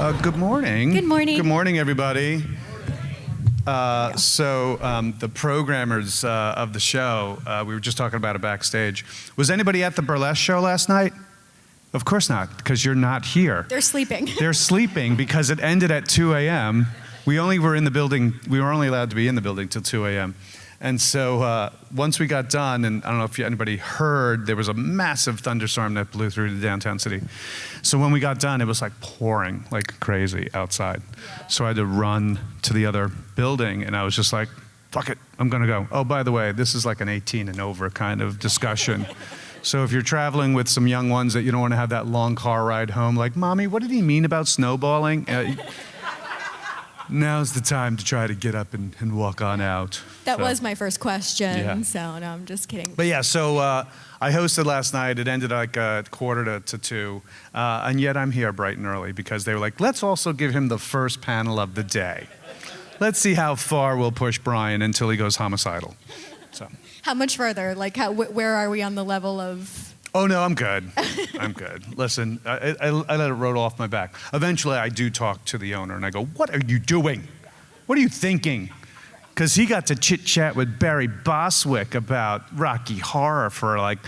Good morning. Good morning. Good morning, everybody. The programmers of the show, we were just talking about it backstage. Was anybody at the burlesque show last night? Of course not, because you're not here. They're sleeping. They're sleeping because it ended at 2 a.m. We were only allowed to be in the building till 2 a.m. And so once we got done, and I don't know if anybody heard, there was a massive thunderstorm that blew through the downtown city. So when we got done, it was like pouring like crazy outside. Yeah. So I had to run to the other building, and I was just like, fuck it, I'm gonna go. Oh, by the way, this is like an 18 and over kind of discussion. So if you're traveling with some young ones that you don't wanna have that long car ride home, like, Mommy, what did he mean about snowballing? Now's the time to try to get up and walk on out. That was my first question, so no, I'm just kidding. But yeah, so I hosted last night. It ended like quarter to 2, and yet I'm here bright and early because they were like, let's also give him the first panel of the day. Let's see how far we'll push Brian until he goes homicidal. So. How much further? Like, where are we on the level of... Oh, no, I'm good. I'm good. Listen, I let it roll off my back. Eventually, I do talk to the owner, and I go, what are you doing? What are you thinking? Because he got to chit-chat with Barry Bostwick about Rocky Horror for like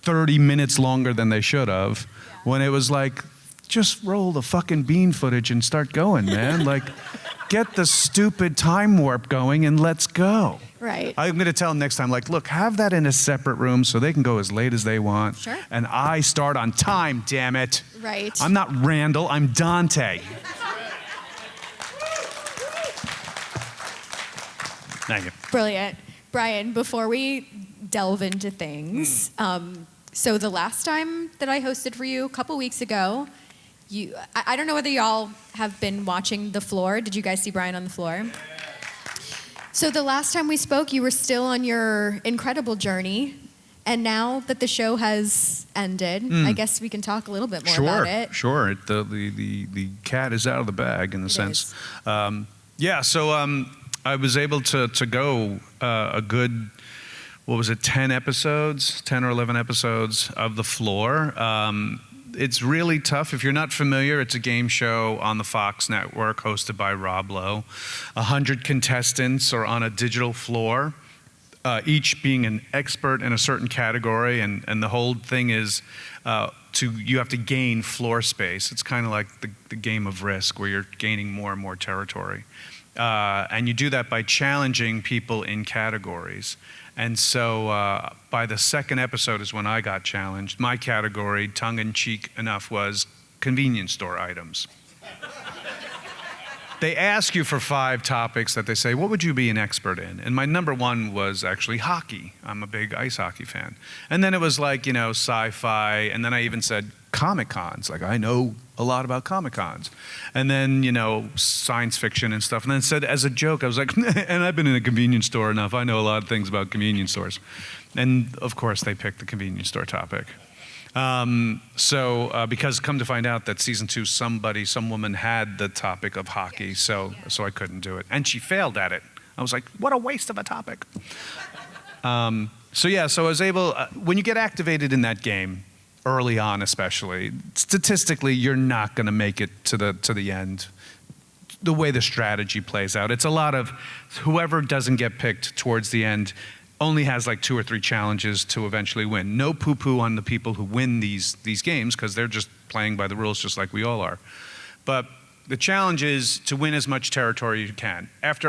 30 minutes longer than they should have, when it was like, just roll the fucking bean footage and start going, man. Like, get the stupid time warp going and let's go. Right. I'm going to tell them next time, like, look, have that in a separate room so they can go as late as they want. Sure. And I start on time, damn it. Right. I'm not Randall, I'm Dante. Thank you. Brilliant. Brian, before we delve into things, so the last time that I hosted for you, a couple weeks ago, I don't know whether y'all have been watching The Floor. Did you guys see Brian on The Floor? So the last time we spoke, you were still on your incredible journey, and now that the show has ended, I guess we can talk a little bit more about it. Sure. The cat is out of the bag in a sense. I was able to go a good, 10 episodes, 10 or 11 episodes of The Floor. It's really tough. If you're not familiar, it's a game show on the Fox network hosted by Roblow. 100 contestants are on a digital floor, each being an expert in a certain category, and the whole thing is you have to gain floor space. It's kind of like the game of Risk, where you're gaining more and more territory. And you do that by challenging people in categories. And so by the second episode is when I got challenged. My category, tongue-in-cheek enough, was convenience store items. They ask you for 5 topics that they say, what would you be an expert in? And my number 1 was actually hockey. I'm a big ice hockey fan. And then it was like, sci-fi. And then I even said Comic-Cons. Like, I know a lot about Comic-Cons. And then, science fiction and stuff. And then said, as a joke, I was like, and I've been in a convenience store enough. I know a lot of things about convenience stores. And of course, they picked the convenience store topic. Because come to find out that season 2, some woman had the topic of hockey, so I couldn't do it. And she failed at it. I was like, what a waste of a topic. So I was able, when you get activated in that game, early on especially, statistically, you're not gonna make it to the end. The way the strategy plays out, it's a lot of whoever doesn't get picked towards the end only has like 2 or 3 challenges to eventually win. No poo-poo on the people who win these games, because they're just playing by the rules just like we all are. But the challenge is to win as much territory as you can. At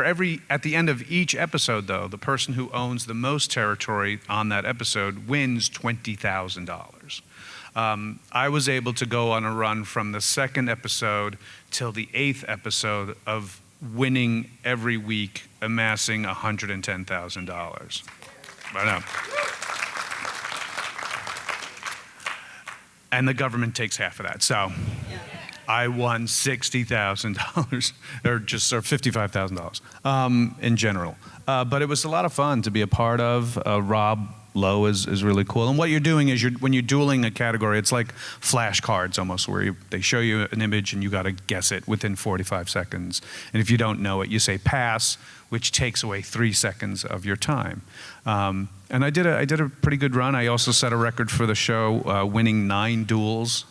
the end of each episode, though, the person who owns the most territory on that episode wins $20,000. I was able to go on a run from the second episode till the 8th episode of winning every week, amassing $110,000. I know. And the government takes half of that. So I won $60,000 or $55,000 in general. But it was a lot of fun to be a part of. Rob Lowe is really cool. And what you're doing is when you're dueling a category, it's like flashcards almost, where they show you an image and you got to guess it within 45 seconds. And if you don't know it, you say pass, which takes away 3 seconds of your time. And I did a pretty good run. I also set a record for the show, winning 9 duels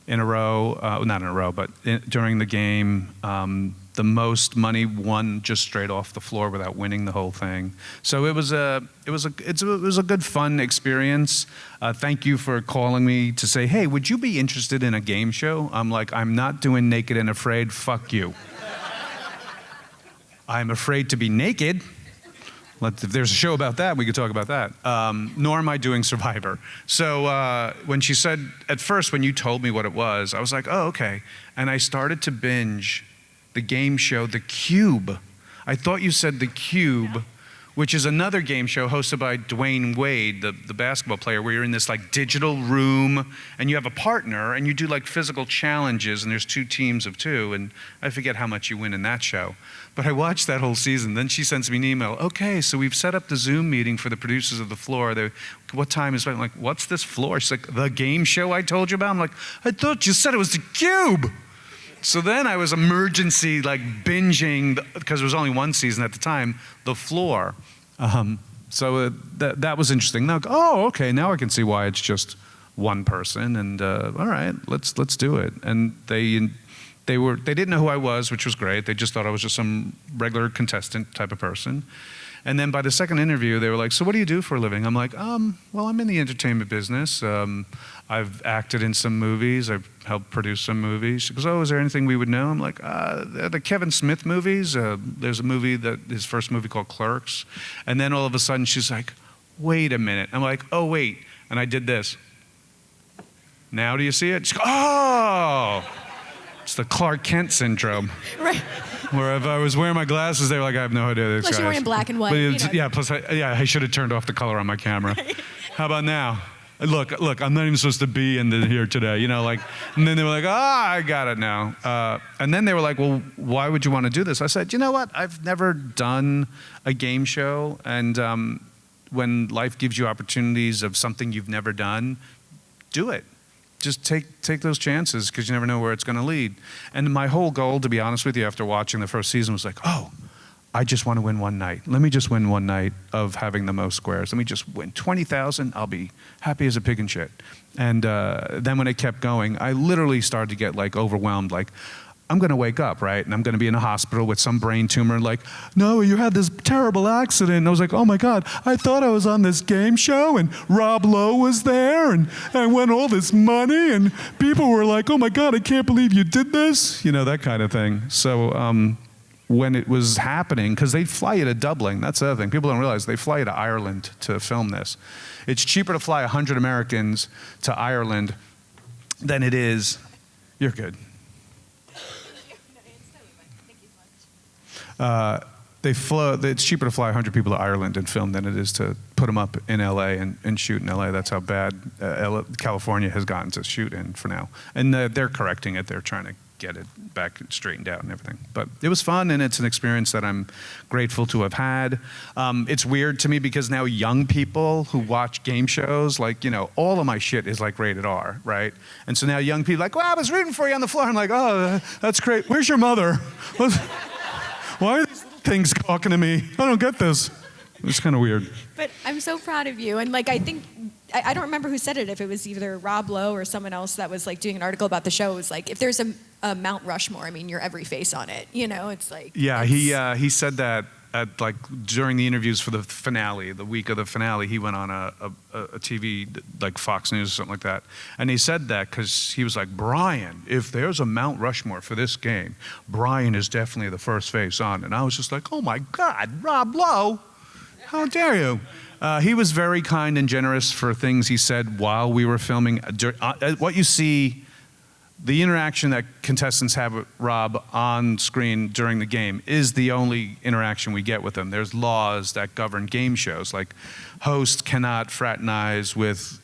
in a row, not in a row, but during the game. The most money won just straight off the floor without winning the whole thing. So it was a good fun experience. Thank you for calling me to say, hey, would you be interested in a game show? I'm like, I'm not doing Naked and Afraid. Fuck you. I'm afraid to be naked. If there's a show about that, we could talk about that. Nor am I doing Survivor. So when she said, at first, when you told me what it was, I was like, oh, okay. And I started to binge the game show, The Cube. I thought you said The Cube, which is another game show hosted by Dwayne Wade, the basketball player, where you're in this like digital room and you have a partner and you do like physical challenges and there's 2 teams of 2 and I forget how much you win in that show. But I watched that whole season. Then she sends me an email. Okay, so we've set up the Zoom meeting for the producers of The Floor. What time is it? I'm like, what's this floor? She's like, the game show I told you about? I'm like, I thought you said it was The Cube. So then I was emergency like binging, because there was only 1 season at the time, The Floor. So that was interesting. Now, oh, okay, now I can see why it's just 1 person. And all right, let's do it. And they didn't know who I was, which was great. They just thought I was just some regular contestant type of person. And then by the second interview, they were like, so what do you do for a living? I'm like, well, I'm in the entertainment business. I've acted in some movies. I've helped produce some movies. She goes, oh, is there anything we would know? I'm like, the Kevin Smith movies. There's a movie, his first movie called Clerks. And then all of a sudden, she's like, wait a minute. I'm like, oh, wait. And I did this. Now do you see it? She goes, oh. It's the Clark Kent syndrome. Right. Where if I was wearing my glasses, they were like, I have no idea this guy. Plus you're wearing black and white. Yeah, plus I should have turned off the color on my camera. Right. How about now? Look, I'm not even supposed to be in here today, and then they were like, I got it now. And then they were like, well, why would you want to do this? I said, you know what? I've never done a game show, and when life gives you opportunities of something you've never done, do it. Just take those chances, because you never know where it's going to lead. And my whole goal, to be honest with you, after watching the first season was like, oh, I just want to win 1 night. Let me just win 1 night of having the most squares. Let me just win 20,000. I'll be happy as a pig in shit. And then when it kept going, I literally started to get like overwhelmed. Like, I'm going to wake up, right? And I'm going to be in a hospital with some brain tumor. Like, no, you had this terrible accident. And I was like, oh my God, I thought I was on this game show and Rob Lowe was there and I won all this money and people were like, oh my God, I can't believe you did this. That kind of thing. So when it was happening, because they fly you to Dublin, that's the other thing. People don't realize they fly you to Ireland to film this. It's cheaper to fly 100 Americans to Ireland than it is, you're good. It's cheaper to fly 100 people to Ireland and film than it is to put them up in LA and shoot in LA. That's how bad California has gotten to shoot in for now. And they're correcting it. They're trying to get it back straightened out and everything. But it was fun, and it's an experience that I'm grateful to have had. It's weird to me because now young people who watch game shows, like, all of my shit is like rated R, right? And so now young people are like, well, I was rooting for you on the floor. I'm like, oh, that's great. Where's your mother? Why are these little things talking to me? I don't get this. It's kind of weird. But I'm so proud of you. And I think, I don't remember who said it, if it was either Rob Lowe or someone else that was doing an article about the show. It was like, if there's a Mount Rushmore, you're every face on it. It's like. Yeah, he said that at during the interviews for the finale, the week of the finale, he went on a TV, like Fox News or something like that. And he said that because he was like, Brian, if there's a Mount Rushmore for this game, Brian is definitely the first face on. And I was just like, oh my God, Rob Lowe, how dare you? He was very kind and generous for things he said while we were filming. What you see, the interaction that contestants have with Rob on screen during the game is the only interaction we get with them. There's laws that govern game shows, like hosts cannot fraternize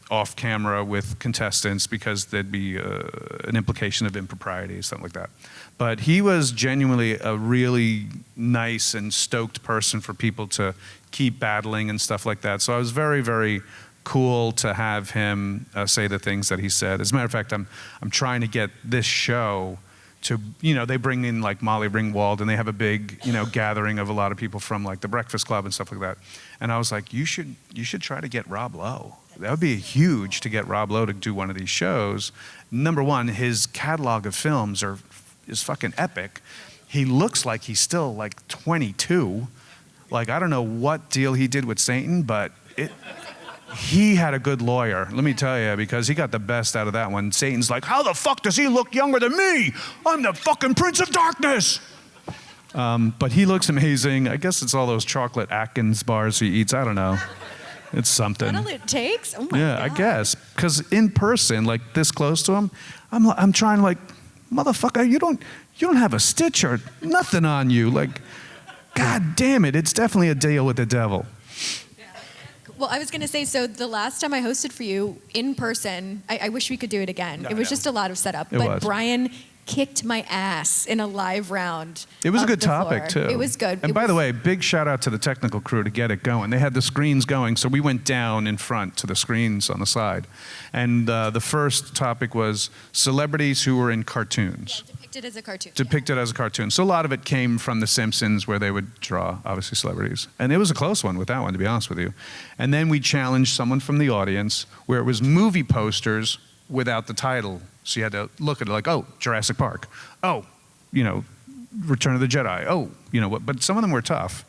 off camera with contestants because there'd be an implication of impropriety, something like that. But he was genuinely a really nice and stoked person for people to keep battling and stuff like that. So I was very, very cool to have him say the things that he said. As a matter of fact, I'm trying to get this show they bring in like Molly Ringwald, and they have a big, gathering of a lot of people from like the Breakfast Club and stuff like that. And I was like, you should try to get Rob Lowe. That would be huge to get Rob Lowe to do one of these shows. Number one, his catalog of films is fucking epic. He looks like he's still like 22. Like, I don't know what deal he did with Satan, but he had a good lawyer, let me tell you, because he got the best out of that one. Satan's like, how the fuck does he look younger than me? I'm the fucking Prince of Darkness. But he looks amazing. I guess it's all those chocolate Atkins bars he eats. I don't know. It's something. That's all it takes? Oh my God. God. I guess. Because in person, like this close to him, I'm trying like, motherfucker, you don't have a stitch or nothing on you. Like, God damn it, it's definitely a deal with the devil. Well, I was going to say, so the last time I hosted for you in person, I wish we could do it again. It was just a lot of setup. But Brian kicked my ass in a live round. It was a good topic, too. It was good. And by the way, big shout out to the technical crew to get it going. They had the screens going, so we went down in front to the screens on the side. And the first topic was celebrities who were in cartoons. Yeah, depicted as a cartoon. Depicted as a cartoon. So a lot of it came from The Simpsons, where they would draw, obviously, celebrities. And it was a close one with that one, to be honest with you. And then we challenged someone from the audience, where it was movie posters without the title. So you had to look at it like, oh, Jurassic Park. Oh, Return of the Jedi. Oh, but some of them were tough.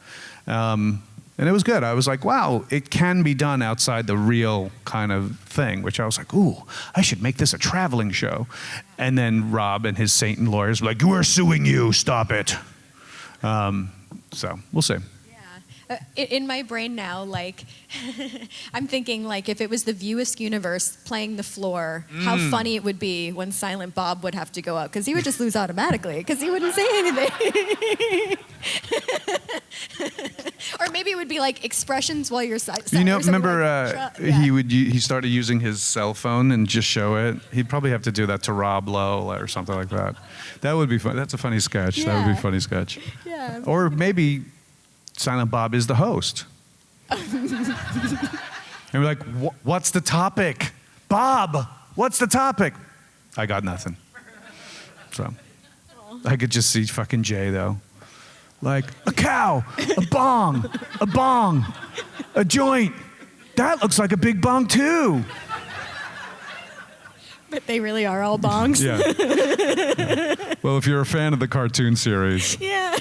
And it was good. I was like, wow, it can be done outside the real kind of thing, which I was like, ooh, I should make this a traveling show. And then Rob and his Satan lawyers were like, we're suing you, stop it. So we'll see. In my brain now, like, I'm thinking, like, if it was the Askewniverse playing the floor, how funny it would be when Silent Bob would have to go up, because he would just lose automatically, because he wouldn't say anything. Or maybe it would be like expressions while you're remember he started using his cell phone and just show it. He'd probably have to do that to Rob Lowe or something like that. That would be fun. That's a funny sketch. Yeah. That would be a funny sketch. Yeah. Or maybe Silent Bob is the host. And we're like, what's the topic? Bob, what's the topic? I got nothing. So I could just see fucking Jay, though. Like, a cow, a bong, a joint. That looks like a big bong, too. But they really are all bongs. Yeah. Well, if you're a fan of the cartoon series,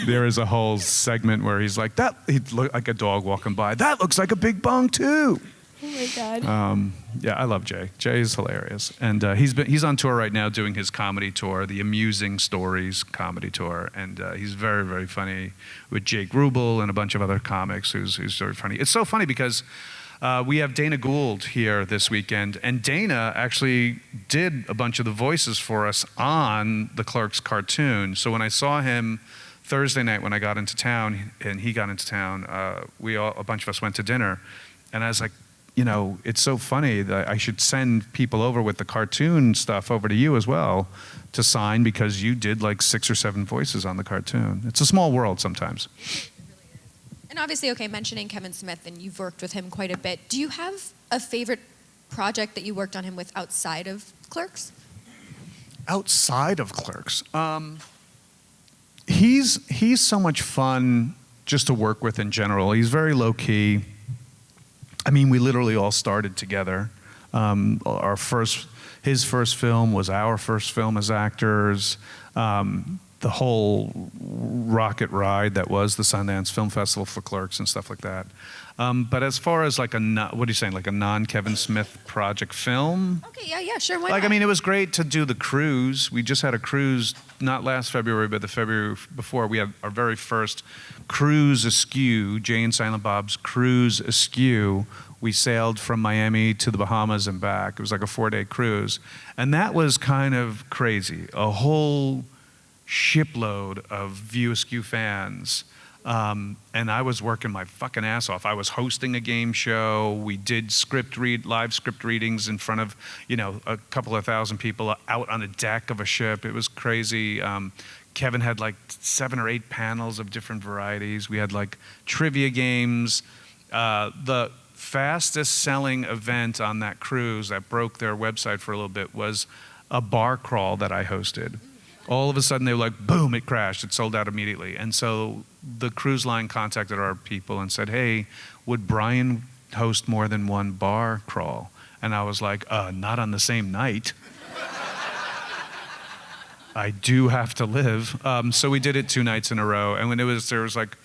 there is a whole segment where he's like, he'd look like a dog walking by. That looks like a big bong, too. Oh, my God. Yeah, I love Jay. Jay is hilarious. And he's on tour right now doing his comedy tour, the Amusing Stories comedy tour. And he's very, very funny with Jake Rubel and a bunch of other comics who's very funny. It's so funny because we have Dana Gould here this weekend, and Dana actually did a bunch of the voices for us on the Clerks cartoon. So when I saw him Thursday night when I got into town, and he got into town, a bunch of us went to dinner, and I was like, it's so funny that I should send people over with the cartoon stuff over to you as well to sign, because you did like 6 or 7 voices on the cartoon. It's a small world sometimes. And obviously, mentioning Kevin Smith, and you've worked with him quite a bit. Do you have a favorite project that you worked on him with outside of Clerks? Outside of Clerks? He's so much fun just to work with in general. He's very low-key. I mean, we literally all started together. His first film was our first film as actors. The whole rocket ride that was the Sundance Film Festival for Clerks and stuff like that. But as far as like what are you saying, like a non-Kevin Smith project film? Okay, yeah, sure, why not? I mean, it was great to do the cruise. We just had a cruise, not last February, but the February before. We had our very first cruise askew, Jay and Silent Bob's Cruise Askew. We sailed from Miami to the Bahamas and back. It was like a 4-day cruise. And that was kind of crazy. A whole shipload of View Askew fans. And I was working my fucking ass off. I was hosting a game show. We did live script readings in front of, a couple of thousand people out on the deck of a ship. It was crazy. Kevin had like 7 or 8 panels of different varieties. We had like trivia games. The fastest selling event on that cruise that broke their website for a little bit was a bar crawl that I hosted, All of a sudden, they were like, boom, it crashed. It sold out immediately. And so the cruise line contacted our people and said, hey, would Brian host more than one bar crawl? And I was like, not on the same night. I do have to live. So we did it 2 nights in a row. And when there was like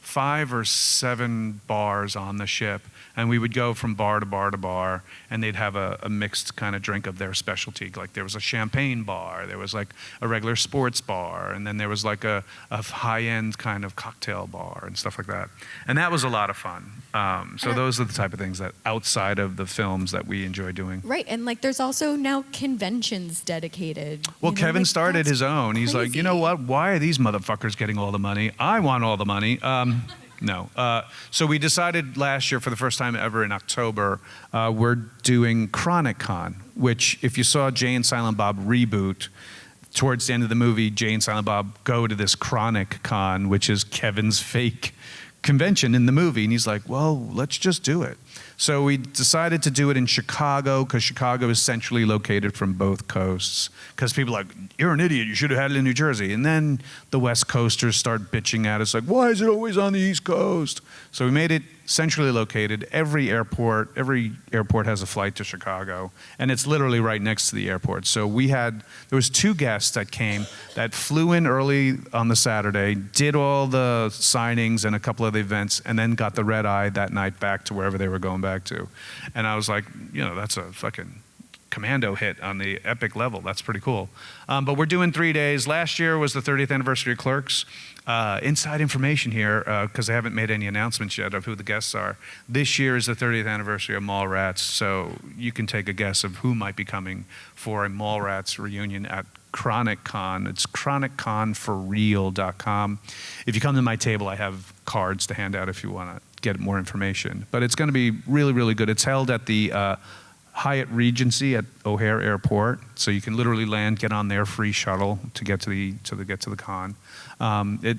5 or 7 bars on the ship. And we would go from bar to bar to bar, and they'd have a mixed kind of drink of their specialty. Like there was a champagne bar, there was like a regular sports bar, and then there was like a high-end kind of cocktail bar and stuff like that. And that was a lot of fun. So those are the type of things that outside of the films that we enjoy doing. Right, and like there's also now conventions dedicated. Well, Kevin started his own. He's like, you know what? Why are these motherfuckers getting all the money? I want all the money. No. So we decided last year, for the first time ever in October, we're doing ChronicCon, which if you saw Jay and Silent Bob reboot, towards the end of the movie, Jay and Silent Bob go to this ChronicCon, which is Kevin's fake convention in the movie. And he's like, well, let's just do it. So we decided to do it in Chicago because Chicago is centrally located from both coasts. Because people are like, you're an idiot, you should have had it in New Jersey. And then the West Coasters start bitching at us like, why is it always on the East Coast? So we made it centrally located. Every airport has a flight to Chicago. And it's literally right next to the airport. So there was 2 guests that came that flew in early on the Saturday, did all the signings and a couple of the events, and then got the red eye that night back to wherever they were going back to. And I was like, that's a fucking commando hit on the epic level. That's pretty cool. But we're doing 3 days. Last year was the 30th anniversary of Clerks. Inside information here, because I haven't made any announcements yet of who the guests are. This year is the 30th anniversary of Mallrats, so you can take a guess of who might be coming for a Mallrats reunion at ChronicCon. It's chronicconforreal.com. If you come to my table, I have cards to hand out if you want to get more information. But it's going to be really, really good. It's held at the Hyatt Regency at O'Hare Airport, so you can literally land, get on their free shuttle to get to the con.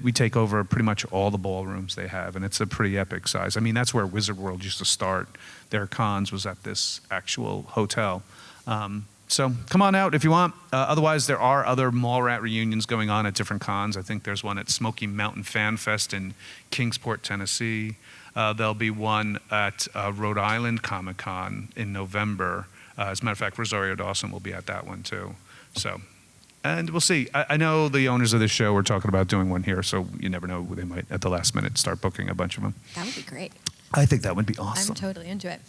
We take over pretty much all the ballrooms they have, and it's a pretty epic size. I mean, that's where Wizard World used to start. Their cons was at this actual hotel. So come on out if you want. Otherwise, there are other Mallrat reunions going on at different cons. I think there's one at Smoky Mountain Fan Fest in Kingsport, Tennessee. There'll be one at Rhode Island Comic Con in November. As a matter of fact, Rosario Dawson will be at that one too. So, and we'll see. I know the owners of this show were talking about doing one here, so you never know. They might, at the last minute, start booking a bunch of them. That would be great. I think that would be awesome. I'm totally into it.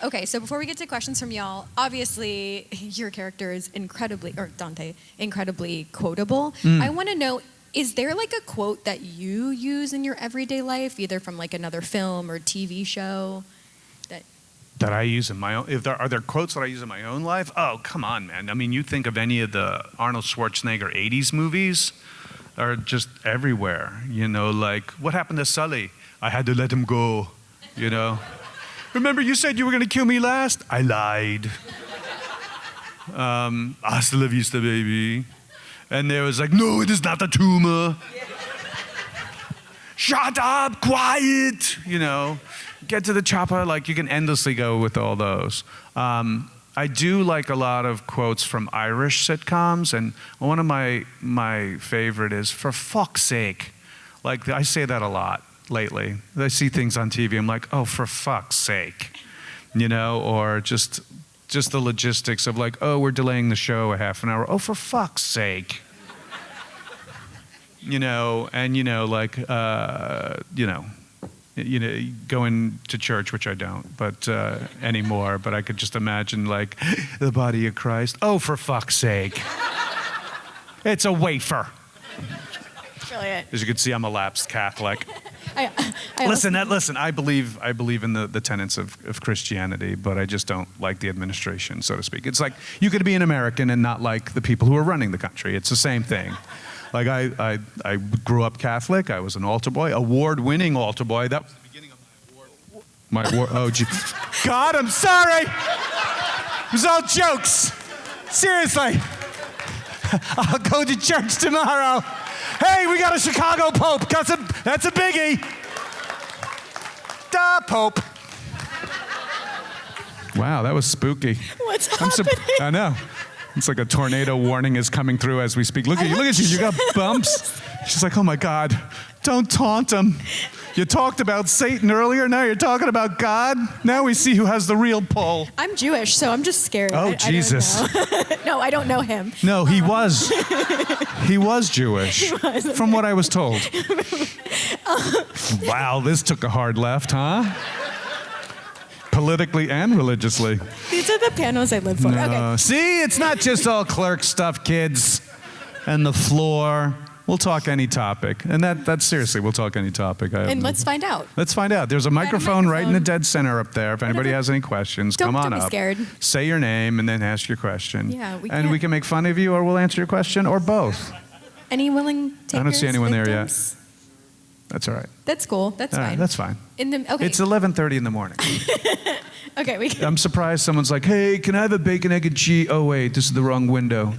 Okay, so before we get to questions from y'all, obviously your character is Dante, incredibly quotable. I want to know, is there like a quote that you use in your everyday life, either from like another film or TV show? That I use in my own, are there quotes that I use in my own life? Oh, come on, man. I mean, you think of any of the Arnold Schwarzenegger 80s movies, are just everywhere. Like, what happened to Sully? I had to let him go, Remember you said you were going to kill me last? I lied. Hasta la vista, baby. And there was like, no, it is not a tumor. Shut up, quiet, Get to the chopper. Like, you can endlessly go with all those. I do like a lot of quotes from Irish sitcoms, and one of my favorite is, for fuck's sake. Like, I say that a lot lately. I see things on TV, I'm like, oh, for fuck's sake. Or just the logistics of like, oh, we're delaying the show a half an hour. Oh, for fuck's sake. Going to church, which I don't, but anymore. But I could just imagine, like, the body of Christ. Oh, for fuck's sake! It's a wafer. Brilliant. As you can see, I'm a lapsed Catholic. I Listen. I believe in the tenets of Christianity, but I just don't like the administration, so to speak. It's like you could be an American and not like the people who are running the country. It's the same thing. Like, I grew up Catholic. I was an altar boy, award-winning altar boy. That was the beginning of my award. Oh, gee. God, I'm sorry. It was all jokes. Seriously. I'll go to church tomorrow. Hey, we got a Chicago Pope. That's a biggie. Da Pope. Wow, that was spooky. What's happening? I know. It's like a tornado warning is coming through as we speak. Look at you, you got bumps. She's like, oh my God, don't taunt him. You talked about Satan earlier, now you're talking about God? Now we see who has the real pull. I'm Jewish, so I'm just scared. Oh, Jesus. No, I don't know him. No, he was. He was Jewish, from what I was told. Wow, this took a hard left, huh? Politically and religiously. These are the panels I live for. No. Okay. See, it's not just all clerk stuff, kids, and the floor. We'll talk any topic. And that's seriously, we'll talk any topic. And let's find out. Let's find out. There's a microphone right in the dead center up there. If anybody has any questions, come on don't up. be scared. Say your name and then ask your question. Yeah, we can make fun of you or we'll answer your question or both. Any willing takers? I don't see anyone there yet. victims? That's all right. That's cool. That's All fine. right, that's fine. Okay. It's 11:30 in the morning. Okay, we can. I'm surprised someone's like, hey, can I have a bacon, egg, and cheese? Oh, wait, this is the wrong window.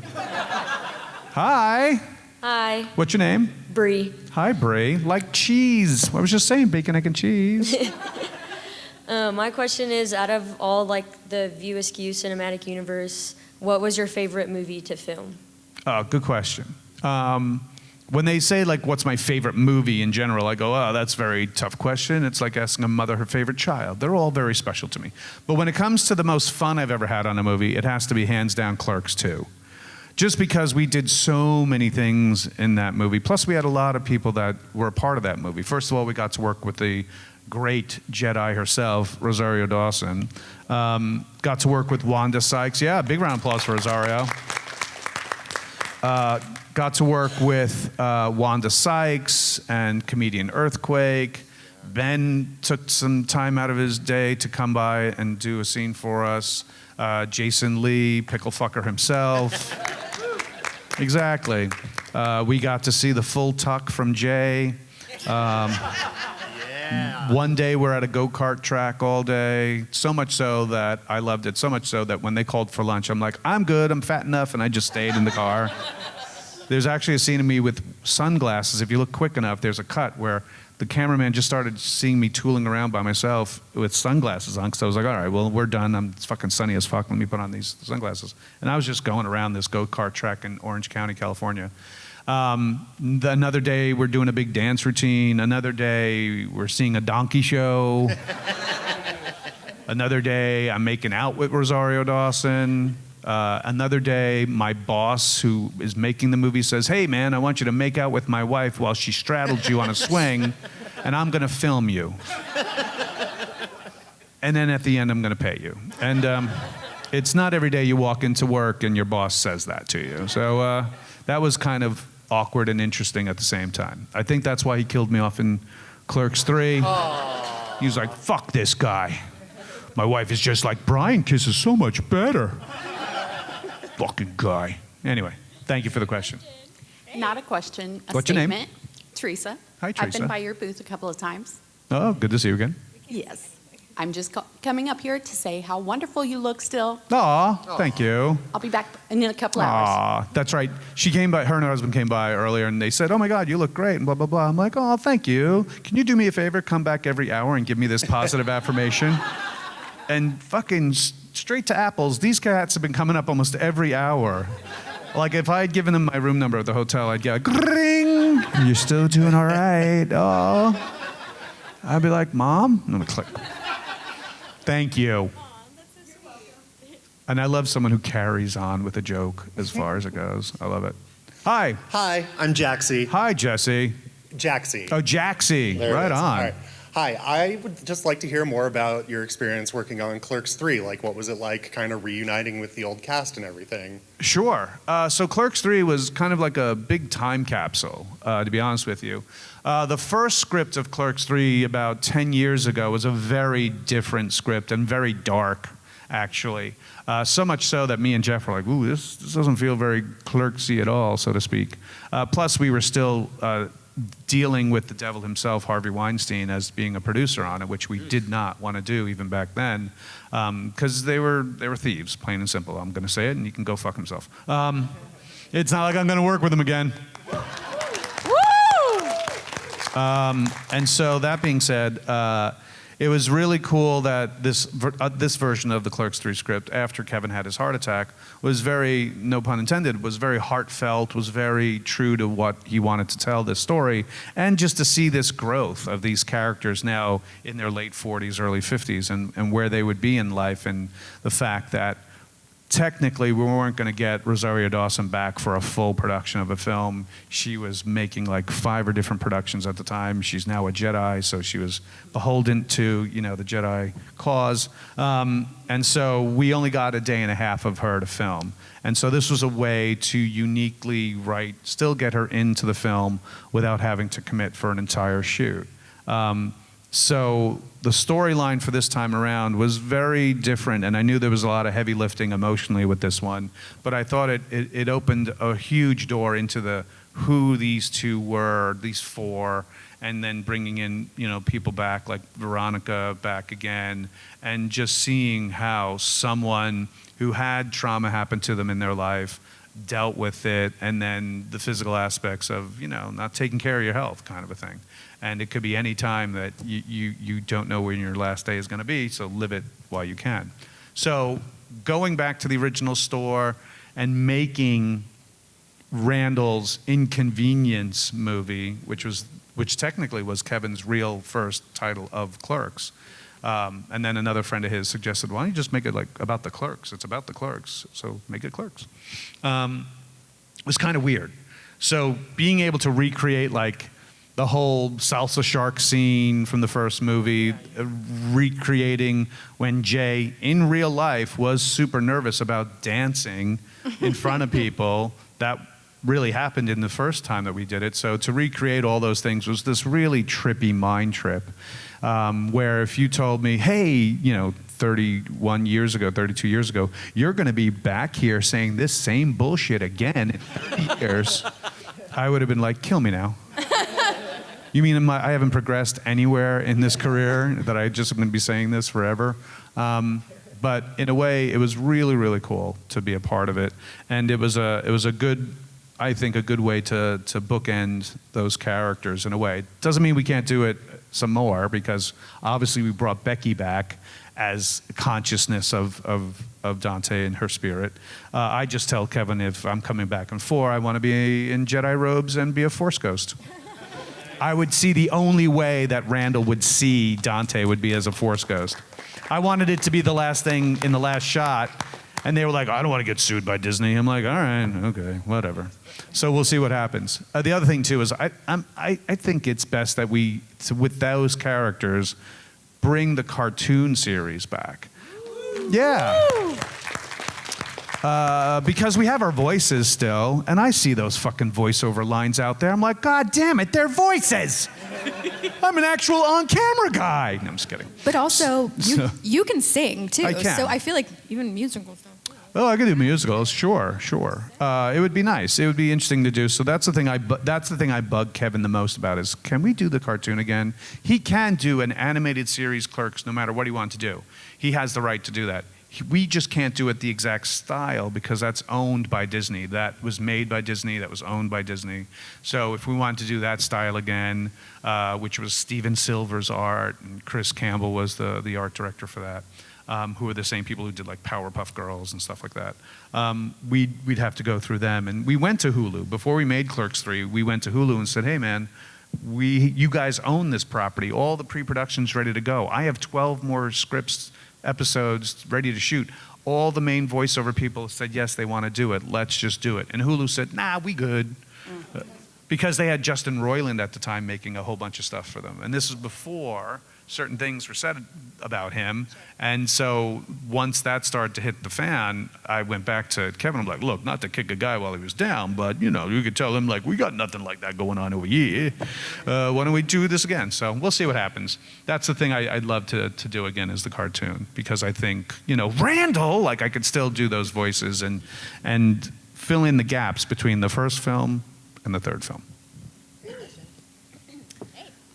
Hi. Hi, What's your name? Bree. Hi, Brie. Like cheese. I was just saying bacon, egg, and cheese. My question is, out of all like the View Askew cinematic universe, what was your favorite movie to film? Oh, good question. When they say, like, what's my favorite movie in general, I go, oh, that's a very tough question. It's like asking a mother her favorite child. They're all very special to me. But when it comes to the most fun I've ever had on a movie, it has to be hands down Clerks II. Just because we did so many things in that movie. Plus, we had a lot of people that were a part of that movie. First of all, we got to work with the great Jedi herself, Rosario Dawson. Got to work with Wanda Sykes. Yeah, big round of applause for Rosario. Got to work with Wanda Sykes and comedian Earthquake. Ben took some time out of his day to come by and do a scene for us. Jason Lee, pickle fucker himself. Exactly. We got to see the full tuck from Jay. One day we're at a go-kart track all day. So much so that I loved it. So much so that when they called for lunch, I'm like, I'm good, I'm fat enough, and I just stayed in the car. There's actually a scene of me with sunglasses. If you look quick enough, there's a cut where the cameraman just started seeing me tooling around by myself with sunglasses on, because I was like, all right, well, we're done. It's fucking sunny as fuck. Let me put on these sunglasses. And I was just going around this go-kart track in Orange County, California. Another day, we're doing a big dance routine. Another day, we're seeing a donkey show. Another day, I'm making out with Rosario Dawson. Another day, my boss, who is making the movie, says, hey, man, I want you to make out with my wife while she straddles you on a swing, and I'm going to film you. And then at the end, I'm going to pay you. And it's not every day you walk into work and your boss says that to you. So that was kind of awkward and interesting at the same time. I think that's why he killed me off in Clerks III. He was like, fuck this guy. My wife is just like, Brian kisses so much better. Fucking guy. Anyway, thank you for the question. Not a question, a What's your name? statement. Teresa. Hi, I've Teresa. been by your booth a couple of times. Oh, good to see you again. Yes. I'm just coming up here to say how wonderful you look still. Aw, thank you. I'll be back in a couple hours. Aw, that's right. She came by, her and her husband came by earlier, and they said, oh my God, you look great, and blah, blah, blah. I'm like, oh, thank you. Can you do me a favor? Come back every hour and give me this positive affirmation? And fucking straight to apples, these cats have been coming up almost every hour. Like, if I had given them my room number at the hotel, I'd get a ring. You're still doing all right. Oh. I'd be like, Mom? I'm gonna click. Thank you. And I love someone who carries on with a joke as far as it goes. I love it. Hi. Hi, I'm Jaxie. Hi, Jesse. Jaxie. Oh, Jaxie. There it Right is. on. All right. Hi, I would just like to hear more about your experience working on Clerks III. Like, what was it like kind of reuniting with the old cast and everything? Sure. So Clerks III was kind of like a big time capsule, to be honest with you. The first script of Clerks III about 10 years ago was a very different script and very dark, actually. So much so that me and Jeff were like, ooh, this doesn't feel very Clerksy at all, so to speak. Plus, we were still dealing with the devil himself, Harvey Weinstein, as being a producer on it, which we did not want to do even back then, because they were thieves, plain and simple. I'm going to say it, and he can go fuck himself. It's not like I'm going to work with him again. And so that being said, it was really cool that this version of the Clerks 3 script, after Kevin had his heart attack, was very, no pun intended, was very heartfelt, was very true to what he wanted to tell this story, and just to see this growth of these characters now in their late 40s, early 50s, and where they would be in life, and the fact that technically we weren't going to get Rosario Dawson back for a full production of a film. She was making like 5 or different productions at the time. She's now a Jedi, so she was beholden to, you know, the Jedi cause. And so we only got a day and a half of her to film. And so this was a way to uniquely still get her into the film without having to commit for an entire shoot. So the storyline for this time around was very different, and I knew there was a lot of heavy lifting emotionally with this one, but I thought it opened a huge door into who these two were, these 4, and then bringing in, you know, people back like Veronica back again, and just seeing how someone who had trauma happen to them in their life dealt with it, and then the physical aspects of, you know, not taking care of your health kind of a thing. And it could be any time that you don't know when your last day is going to be, so live it while you can. So going back to the original store and making Randall's Inconvenience movie, which technically was Kevin's real first title of Clerks. And then another friend of his suggested, why don't you just make it like about the Clerks? It's about the Clerks, so make it Clerks. It was kind of weird. So being able to recreate like the whole salsa shark scene from the first movie, recreating when Jay, in real life, was super nervous about dancing in front of people. That really happened in the first time that we did it. So to recreate all those things was this really trippy mind trip, where if you told me, hey, you know, 31 years ago, 32 years ago, you're going to be back here saying this same bullshit again in 30 years, I would have been like, kill me now. You mean I haven't progressed anywhere in this career, that I just am going to be saying this forever? But in a way, it was really, really cool to be a part of it. And it was a good, I think, a good way to bookend those characters in a way. Doesn't mean we can't do it some more, because obviously we brought Becky back as consciousness of Dante and her spirit. I just tell Kevin, if I'm coming back in 4, I want to be in Jedi robes and be a Force ghost. I would see the only way that Randall would see Dante would be as a Force ghost. I wanted it to be the last thing in the last shot, and they were like, I don't want to get sued by Disney. I'm like, all right, okay, whatever. So we'll see what happens. The other thing too is I think it's best that we, with those characters, bring the cartoon series back. Yeah. Because we have our voices still, and I see those fucking voiceover lines out there. I'm like, God damn it, they're voices. I'm an actual on-camera guy. No, I'm just kidding. But also, you can sing too. I can. So I feel like even musical stuff. Oh, I could do musicals, sure. It would be nice. It would be interesting to do. So that's the thing I bug Kevin the most about is, can we do the cartoon again? He can do an animated series Clerks no matter what he wants to do. He has the right to do that. We just can't do it the exact style because that's owned by Disney. That was made by Disney, that was owned by Disney. So if we wanted to do that style again, which was Steven Silver's art, and Chris Campbell was the art director for that, who are the same people who did like Powerpuff Girls and stuff like that. We'd have to go through them. And we went to Hulu. Before we made Clerks 3, we went to Hulu and said, hey man, you guys own this property. All the pre-production's ready to go. I have 12 more scripts, episodes ready to shoot. All the main voiceover people said, yes, they want to do it. Let's just do it. And Hulu said, nah, we good. Because they had Justin Roiland at the time making a whole bunch of stuff for them. And this was before certain things were said about him. And so once that started to hit the fan, I went back to Kevin. I'm like, look, not to kick a guy while he was down, but you know, you could tell him like, we got nothing like that going on over here. Why don't we do this again? So we'll see what happens. That's the thing I'd love to do again, is the cartoon, because I think, you know, Randall, like I could still do those voices and fill in the gaps between the first film and the third film.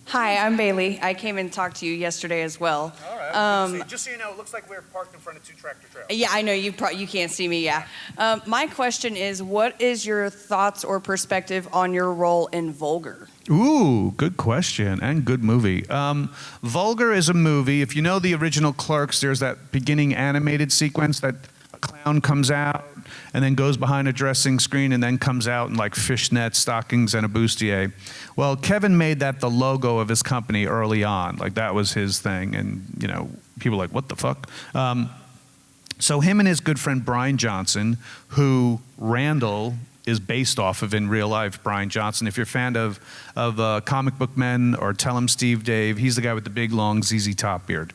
Hi, I'm Bailey. I came and talked to you yesterday as well. All right. Just so you know, it looks like we're parked in front of 2 tractor trailers. Yeah, I know you can't see me. Yeah. My question is, what is your thoughts or perspective on your role in Vulgar? Ooh, good question and good movie. Vulgar is a movie. If you know the original Clerks, there's that beginning animated sequence that a clown comes out and then goes behind a dressing screen and then comes out in like fishnet stockings and a bustier. Well, Kevin made that the logo of his company early on. Like that was his thing. And, you know, people were like, what the fuck? So him and his good friend Brian Johnson, who Randall is based off of in real life, Brian Johnson. If you're a fan of comic book men or Tell 'em Steve Dave, he's the guy with the big long ZZ Top beard.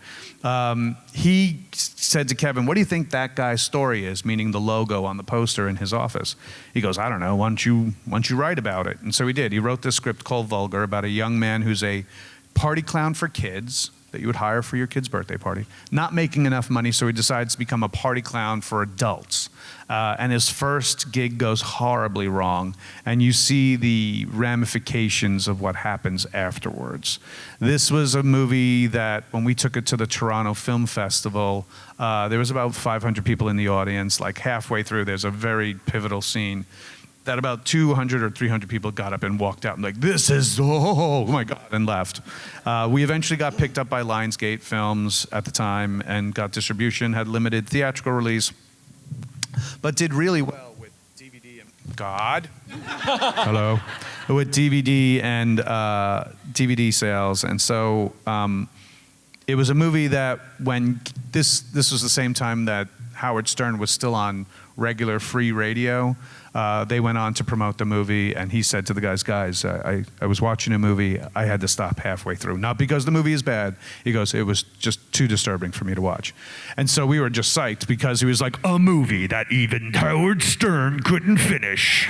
He said to Kevin, what do you think that guy's story is, meaning the logo on the poster in his office? He goes, I don't know, why don't you write about it? And so he did. He wrote this script called Vulgar about a young man who's a party clown for kids that you would hire for your kid's birthday party, not making enough money, so he decides to become a party clown for adults. And his first gig goes horribly wrong, and you see the ramifications of what happens afterwards. This was a movie that when we took it to the Toronto Film Festival, there was about 500 people in the audience. Like halfway through, there's a very pivotal scene that about 200 or 300 people got up and walked out and like, this is, oh my God, and left. We eventually got picked up by Lionsgate Films at the time and got distribution, had limited theatrical release, but did really well with DVD and, God, hello, with DVD and DVD sales. And so it was a movie that when this was the same time that Howard Stern was still on regular free radio. They went on to promote the movie, and he said to the guys, I was watching a movie, I had to stop halfway through. Not because the movie is bad. He goes, it was just too disturbing for me to watch. And so we were just psyched because he was like, a movie that even Howard Stern couldn't finish.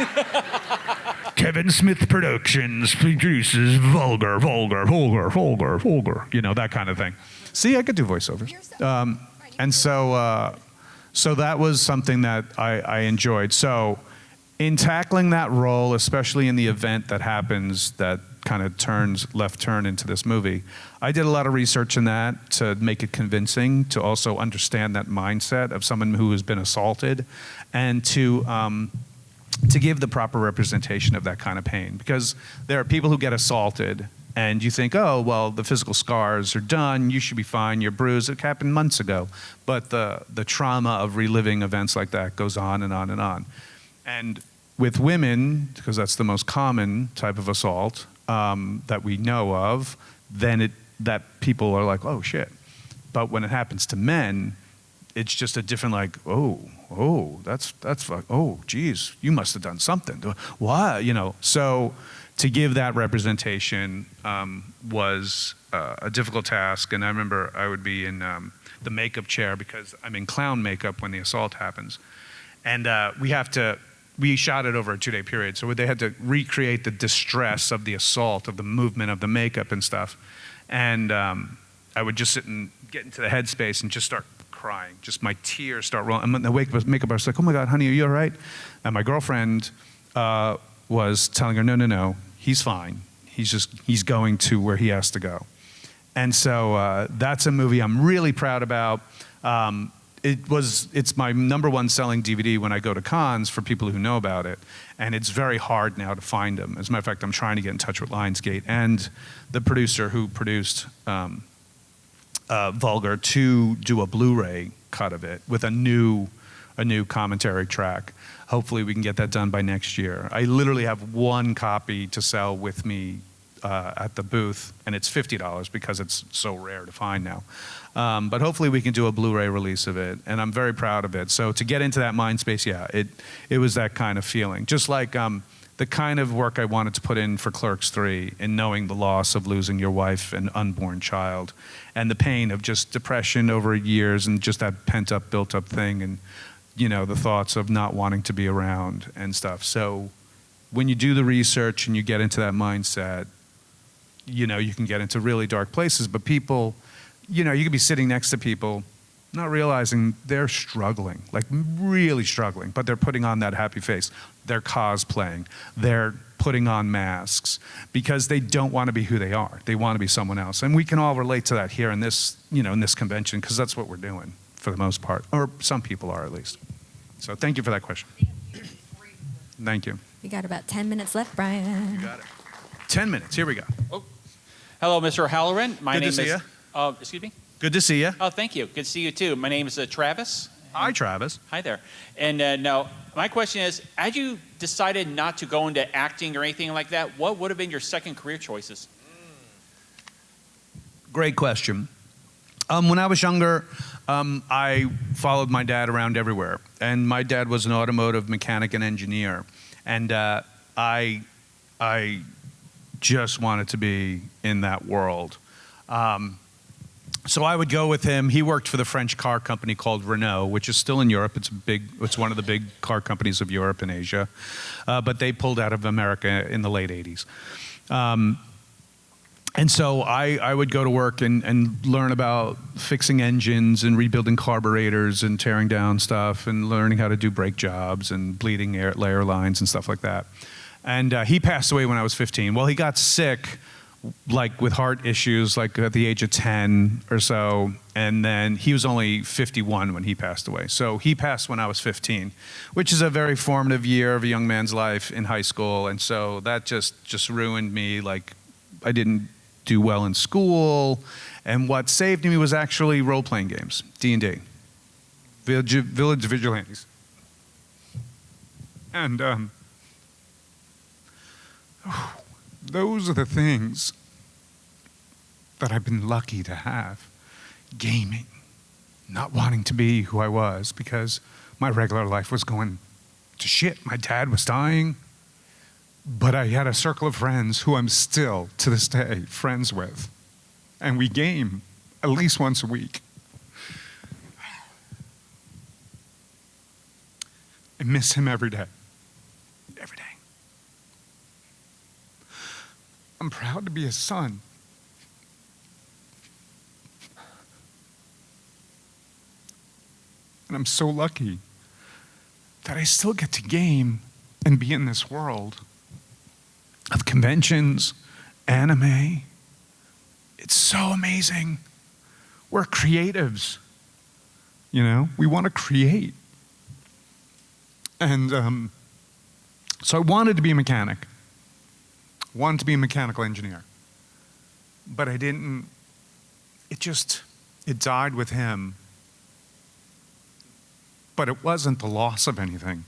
Kevin Smith Productions produces Vulgar, Vulgar, Vulgar, Vulgar, Vulgar. You know, that kind of thing. See, I could do voiceovers. And so that was something that I enjoyed. So in tackling that role, especially in the event that happens that kind of turns left turn into this movie, I did a lot of research in that to make it convincing, to also understand that mindset of someone who has been assaulted, and to give the proper representation of that kind of pain. Because there are people who get assaulted and you think, oh, well, the physical scars are done, you should be fine, you're bruised, it happened months ago. But the trauma of reliving events like that goes on and on and on. And with women, because that's the most common type of assault that we know of, then that people are like, oh shit. But when it happens to men, it's just a different like, oh, that's oh, geez, you must have done something. Why, you know? So to give that representation was a difficult task. And I remember I would be in the makeup chair because I'm in clown makeup when the assault happens. And we shot it over a 2-day period. So they had to recreate the distress of the assault, of the movement of the makeup and stuff. And I would just sit and get into the headspace and just start crying. Just my tears start rolling. And when the makeup artist was like, oh my God, honey, are you all right? And my girlfriend was telling her, no, he's fine. He's going to where he has to go. And so that's a movie I'm really proud about. It's my #1 selling DVD when I go to cons for people who know about it. And it's very hard now to find them. As a matter of fact, I'm trying to get in touch with Lionsgate and the producer who produced Vulgar to do a Blu-ray cut of it with a new commentary track. Hopefully we can get that done by next year. I literally have one copy to sell with me at the booth, and it's $50 because it's so rare to find now. But hopefully we can do a Blu-ray release of it, and I'm very proud of it. So to get into that mind space, yeah, it was that kind of feeling. Just like the kind of work I wanted to put in for Clerks III, in knowing the loss of losing your wife and unborn child, and the pain of just depression over years, and just that pent-up, built-up thing, and you know, the thoughts of not wanting to be around and stuff. So when you do the research and you get into that mindset, you know, you can get into really dark places. But people, you know, you could be sitting next to people not realizing they're struggling, like really struggling, but they're putting on that happy face. They're cosplaying. They're putting on masks because they don't want to be who they are. They want to be someone else. And we can all relate to that here in this, in this convention, because that's what we're doing for the most part, or some people are at least. So thank you for that question. Thank you. We got about 10 minutes left, Brian. You got it. 10 minutes. Here we go. Oh. Hello, Mr. Halloran. My Good to name see is. ya. Excuse me. Good to see you. Oh, thank you. Good to see you too. My name is Travis. Hi, Travis. Hi there. And now, my question is: as you decided not to go into acting or anything like that, what would have been your second career choices? Great question. When I was younger, I followed my dad around everywhere, and my dad was an automotive mechanic and engineer, and I just wanted to be in that world. So I would go with him. He worked for the French car company called Renault, which is still in Europe. It's one of the big car companies of Europe and Asia, but they pulled out of America in the late 80s. And so I would go to work and learn about fixing engines and rebuilding carburetors and tearing down stuff and learning how to do brake jobs and bleeding layer lines and stuff like that. And he passed away when I was 15. Well, he got sick, like with heart issues, like at the age of 10 or so. And then he was only 51 when he passed away. So he passed when I was 15, which is a very formative year of a young man's life in high school. And so that just ruined me. Like, I didn't do well in school. And what saved me was actually role-playing games, D&D, Village Vigilantes. And those are the things that I've been lucky to have. Gaming, not wanting to be who I was because my regular life was going to shit. My dad was dying, but I had a circle of friends who I'm still, to this day, friends with. And we game at least once a week. I miss him every day. Every day. I'm proud to be his son. And I'm so lucky that I still get to game and be in this world of conventions, anime. It's so amazing. We're creatives. We want to create. And so I wanted to be a mechanic. Wanted to be a mechanical engineer. But I didn't, it died with him. But it wasn't the loss of anything.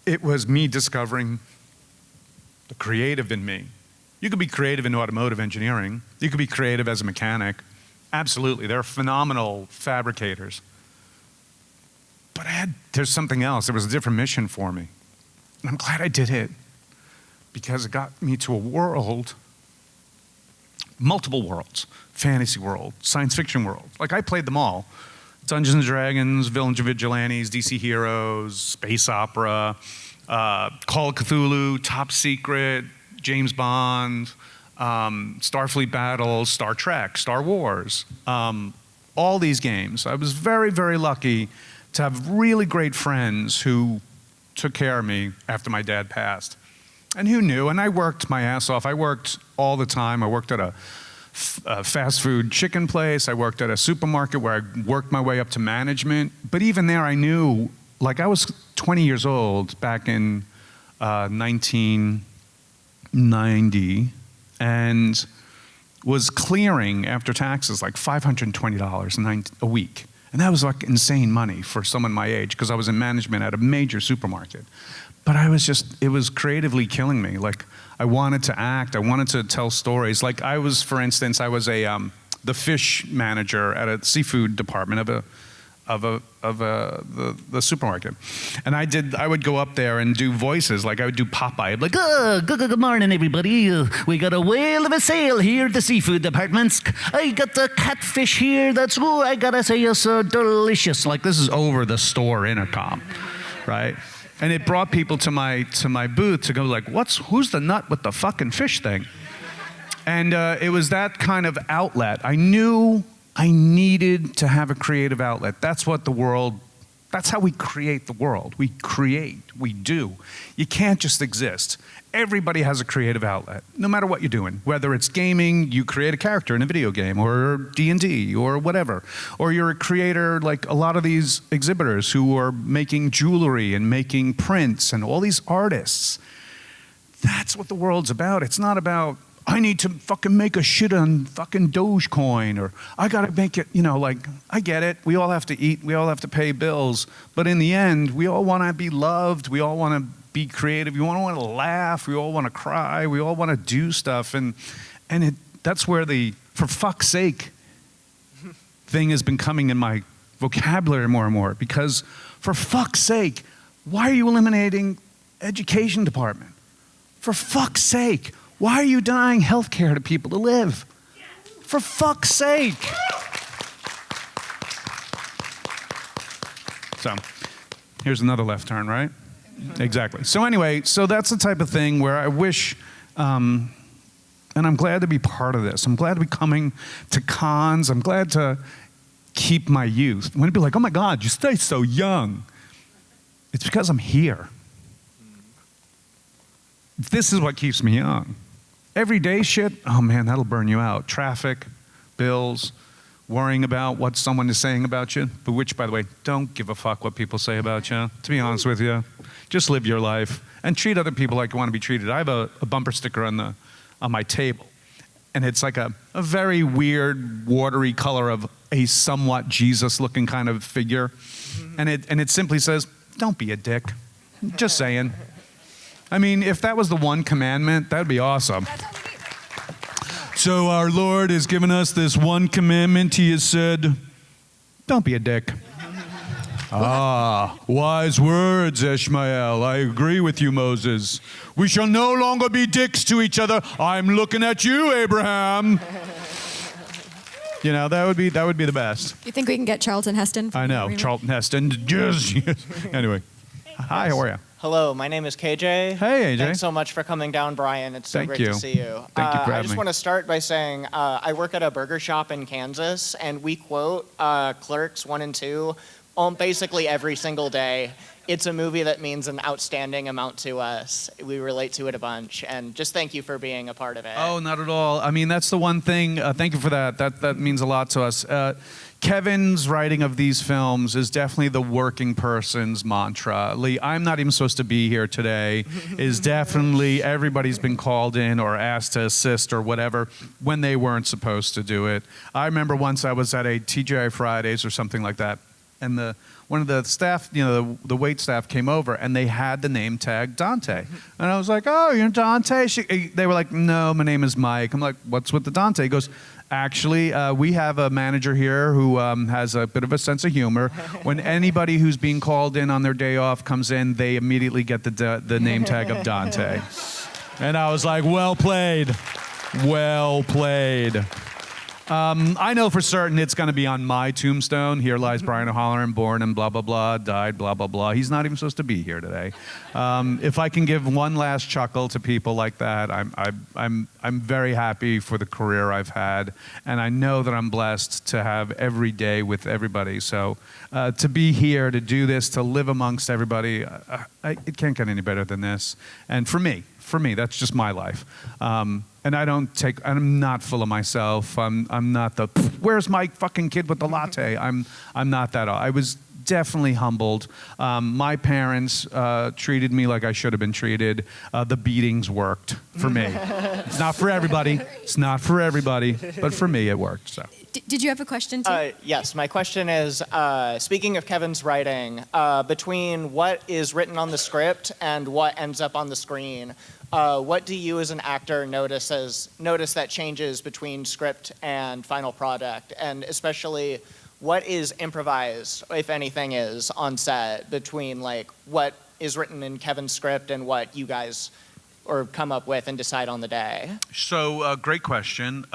It was me discovering the creative in me. You could be creative in automotive engineering. You could be creative as a mechanic. Absolutely, they're phenomenal fabricators. But there's something else. There was a different mission for me. And I'm glad I did it because it got me to a world, multiple worlds, fantasy world, science fiction world. Like I played them all. Dungeons and Dragons, Village of Vigilantes, DC Heroes, Space Opera, Call of Cthulhu, Top Secret, James Bond, Starfleet Battles, Star Trek, Star Wars, all these games. I was very, very lucky to have really great friends who took care of me after my dad passed. And who knew? And I worked my ass off. I worked all the time. I worked at a fast food chicken place. I worked at a supermarket where I worked my way up to management. But even there, I knew, like I was 20 years old back in 1990 and was clearing after taxes like $520 a week. And that was like insane money for someone my age because I was in management at a major supermarket. But it was creatively killing me. Like I wanted to act, I wanted to tell stories. Like I was, for instance, I was the fish manager at a seafood department of the supermarket. And I would go up there and do voices, like I would do Popeye. I'd be like, good morning, everybody. We got a whale of a sale here at the seafood department. I got the catfish here. I gotta say, you're so delicious. Like this is over the store intercom, right? And it brought people to my booth to go like, who's the nut with the fucking fish thing? And it was that kind of outlet. I knew I needed to have a creative outlet. That's how we create the world. We create, we do. You can't just exist. Everybody has a creative outlet, no matter what you're doing. Whether it's gaming, you create a character in a video game, or D&D, or whatever. Or you're a creator, like a lot of these exhibitors who are making jewelry and making prints and all these artists. That's what the world's about. It's not about, I need to fucking make a shit on fucking Dogecoin, or I gotta make it, like, I get it. We all have to eat, we all have to pay bills. But in the end, we all wanna be loved, we all wanna be creative, we all wanna laugh, we all wanna cry, we all wanna do stuff. And that's where the, for fuck's sake, thing has been coming in my vocabulary more and more. Because for fuck's sake, why are you eliminating education department? For fuck's sake. Why are you denying health care to people to live? For fuck's sake. So, here's another left turn, right? Exactly. So anyway, so that's the type of thing where I wish, and I'm glad to be part of this. I'm glad to be coming to cons. I'm glad to keep my youth. When it'd be like, oh my God, you stay so young. It's because I'm here. This is what keeps me young. Everyday shit, oh man, that'll burn you out. Traffic, bills, worrying about what someone is saying about you, but which, by the way, don't give a fuck what people say about you, to be honest with you. Just live your life and treat other people like you want to be treated. I have a bumper sticker on my table, and it's like a very weird, watery color of a somewhat Jesus-looking kind of figure, and it simply says, don't be a dick. Just saying. I mean, if that was the one commandment, that would be awesome. So our Lord has given us this one commandment. He has said, don't be a dick. Wise words, Ishmael. I agree with you, Moses. We shall no longer be dicks to each other. I'm looking at you, Abraham. That would be the best. You think we can get Charlton Heston? I know, Charlton Heston. Yes. Anyway, hi, how are you? Hello, my name is KJ. Hey, AJ. Thanks so much for coming down, Brian. It's so great to see you. Thank you for having I just me. want to start by saying I work at a burger shop in Kansas, and we quote Clerks 1 and 2 basically every single day. It's a movie that means an outstanding amount to us. We relate to it a bunch, and just thank you for being a part of it. Oh, not at all. I mean, that's the one thing. Thank you for that. That means a lot to us. Kevin's writing of these films is definitely the working person's mantra. Lee, I'm not even supposed to be here today, is definitely everybody's been called in or asked to assist or whatever when they weren't supposed to do it. I remember once I was at a TGI Fridays or something like that, and one of the staff, the wait staff came over, and they had the name tag Dante. And I was like, oh, you're Dante? They were like, no, my name is Mike. I'm like, what's with the Dante? He goes, actually, we have a manager here who has a bit of a sense of humor. When anybody who's being called in on their day off comes in, they immediately get the name tag of Dante. And I was like, well played. Well played. I know for certain it's going to be on my tombstone. Here lies Brian O'Halloran, born and blah, blah, blah, died, blah, blah, blah. He's not even supposed to be here today. If I can give one last chuckle to people like that, I'm very happy for the career I've had. And I know that I'm blessed to have every day with everybody. So to be here, to do this, to live amongst everybody, it can't get any better than this. And for me, that's just my life. And I'm not full of myself. I'm not the, where's my fucking kid with the latte? I'm not that. I was definitely humbled. My parents treated me like I should have been treated. The beatings worked for me. It's not for everybody. It's not for everybody. But for me, it worked. So. Did you have a question too? Yes, my question is, speaking of Kevin's writing, between what is written on the script and what ends up on the screen, what do you as an actor notice that changes between script and final product? And especially, what is improvised, if anything is, on set between like what is written in Kevin's script and what you guys or come up with and decide on the day? So great question.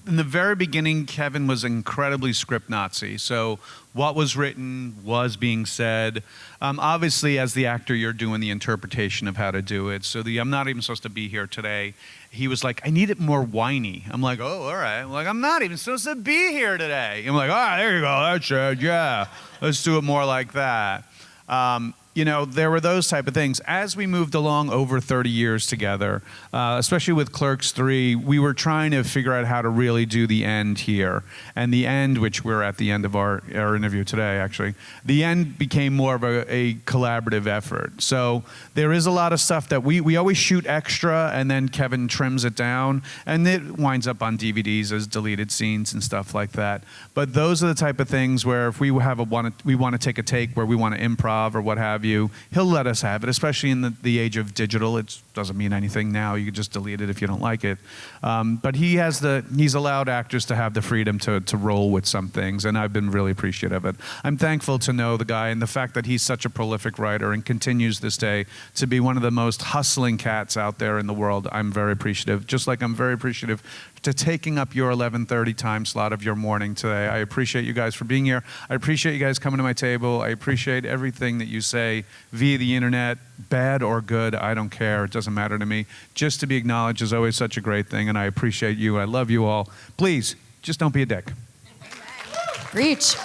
in the very beginning, Kevin was incredibly script Nazi. So what was written was being said. Obviously, as the actor, you're doing the interpretation of how to do it. So I'm not even supposed to be here today. He was like, I need it more whiny. I'm like, oh, all right. I'm like, I'm not even supposed to be here today. I'm like, all right, there you go. That's it. Yeah. Let's do it more like that. You know, there were those type of things. As we moved along over 30 years together, especially with Clerks III, we were trying to figure out how to really do the end here. And the end, which we're at the end of our interview today, actually, the end became more of a collaborative effort. So there is a lot of stuff that we always shoot extra, and then Kevin trims it down, and it winds up on DVDs as deleted scenes and stuff like that. But those are the type of things where if we have we want to take a take where we want to improv or what have you, he'll let us have it, especially in the age of digital. It doesn't mean anything now. You can just delete it if you don't like it. But he's allowed actors to have the freedom to roll with some things, and I've been really appreciative of it. I'm thankful to know the guy, and the fact that he's such a prolific writer and continues this day to be one of the most hustling cats out there in the world. I'm very appreciative, just like I'm very appreciative to taking up your 11:30 time slot of your morning today. I appreciate you guys for being here. I appreciate you guys coming to my table. I appreciate everything that you say via the internet, bad or good, I don't care. It doesn't matter to me. Just to be acknowledged is always such a great thing, and I appreciate you. I love you all. Please, just don't be a dick. Reach.